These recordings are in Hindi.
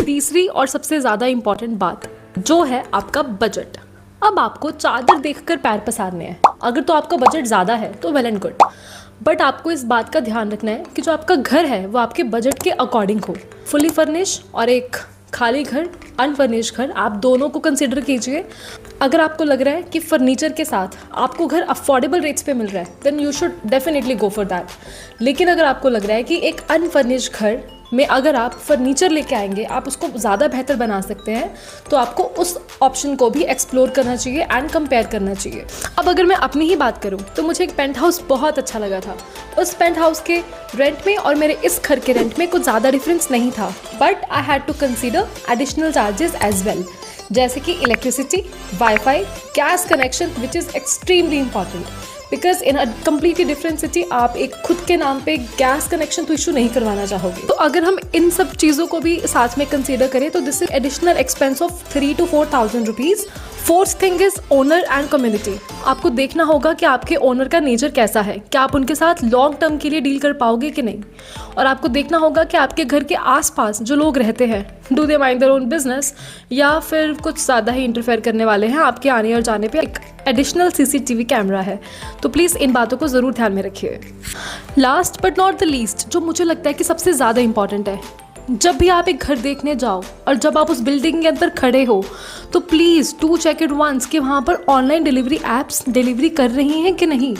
तीसरी और सबसे ज़्यादा इम्पॉर्टेंट बात जो है आपका बजट। अब आपको चादर देखकर पैर पसारने हैं। अगर तो आपका बजट ज़्यादा है तो वेल एंड गुड, बट आपको इस बात का ध्यान रखना है कि जो आपका घर है वो आपके बजट के अकॉर्डिंग हो। फुली फर्निश और एक खाली घर, अनफर्निश घर, आप दोनों को कंसिडर कीजिए। अगर आपको लग रहा है कि फर्नीचर के साथ आपको घर अफोर्डेबल रेट्स पे मिल रहा है then you should definitely go for that. लेकिन अगर आपको लग रहा है कि एक अनफर्निश घर में अगर आप फर्नीचर लेके आएंगे आप उसको ज़्यादा बेहतर बना सकते हैं, तो आपको उस ऑप्शन को भी एक्सप्लोर करना चाहिए एंड कंपेयर करना चाहिए। अब अगर मैं अपनी ही बात करूं तो मुझे एक पेंट हाउस बहुत अच्छा लगा था। उस पेंट हाउस के रेंट में और मेरे इस घर के रेंट में कुछ ज़्यादा डिफरेंस नहीं था, but I had to consider additional charges as well, जैसे कि electricity, wifi, gas connection which is extremely important because in a completely different city आप एक खुद के नाम पे गैस कनेक्शन तो इशू नहीं करवाना चाहोगे। तो अगर हम इन सब चीज़ों को भी साथ में कंसीडर करें तो this is additional expense of 3,000 to 4,000 rupees. Fourth thing is owner and community. आपको देखना होगा कि आपके ओनर का नेचर कैसा है, क्या आप उनके साथ लॉन्ग टर्म के लिए डील कर पाओगे कि नहीं। और आपको देखना होगा कि आपके घर के आसपास जो लोग रहते हैं do they mind their own business या फिर कुछ ज़्यादा ही इंटरफेयर करने वाले हैं आपके आने और जाने पे। एक एडिशनल CCTV कैमरा है, तो प्लीज़ इन बातों को ज़रूर ध्यान में रखिए। Last but not the least, जो मुझे लगता है कि सबसे ज़्यादा इंपॉर्टेंट है, जब भी आप एक घर देखने जाओ और जब आप उस बिल्डिंग के अंदर खड़े हो तो please do check it once कि वहाँ पर ऑनलाइन डिलीवरी एप्स डिलीवरी कर रही हैं कि नहीं।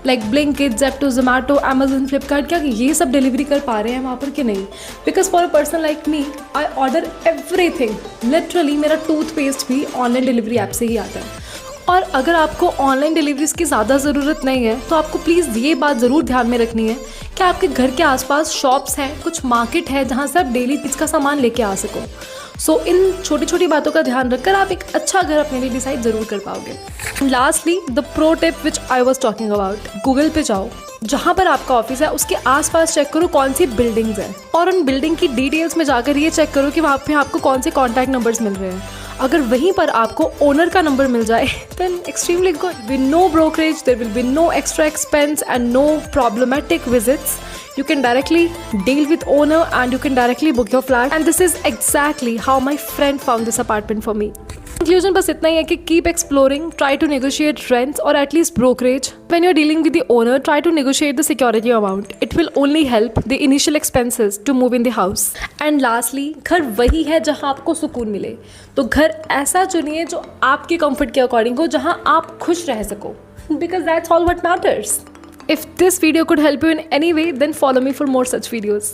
Like Blinkit, Zepto, Zomato, Amazon, Flipkart, क्या ये सब डिलीवरी कर पा रहे हैं वहाँ पर कि नहीं। Because for a person like me I order everything, literally मेरा टूथपेस्ट भी ऑनलाइन डिलीवरी ऐप से ही आता है। और अगर आपको ऑनलाइन डिलीवरीज़ की ज़्यादा ज़रूरत नहीं है तो आपको प्लीज़ ये बात ज़रूर ध्यान में रखनी है कि आपके घर के आसपास शॉप्स हैं, कुछ मार्केट है जहाँ से आप डेली चीज़ का सामान लेके आ सको। सो इन छोटी छोटी बातों का ध्यान रखकर आप एक अच्छा घर अपने लिए डिसाइड ज़रूर कर पाओगे। Lastly the pro tip which I was talking about, Google पे जाओ, जहाँ पर आपका ऑफिस है उसके आसपास चेक करो कौन सी बिल्डिंग्स हैं और उन बिल्डिंग की डिटेल्स में जाकर ये चेक करो कि वहाँ पे आपको कौन से कॉन्टैक्ट नंबर्स मिल रहे हैं। अगर वहीं पर आपको ओनर का नंबर मिल जाए then extremely good. With no brokerage, there will be no extra expense and no problematic visits. You can directly deal with owner and you can directly book your flat, and this is exactly how my friend found this apartment for me. Conclusion बस इतना ही है कि keep exploring, try to negotiate rents or at least brokerage. When you're dealing with the owner, try to negotiate the security amount. It will only help the initial expenses to move in the house. And lastly, घर वही है जहाँ आपको सुकून मिले। तो घर ऐसा चुनिए जो आपके comfort के according हो, जहाँ आप खुश रह सको, because that's all what matters. If this video could help you in any way, then follow me for more such videos.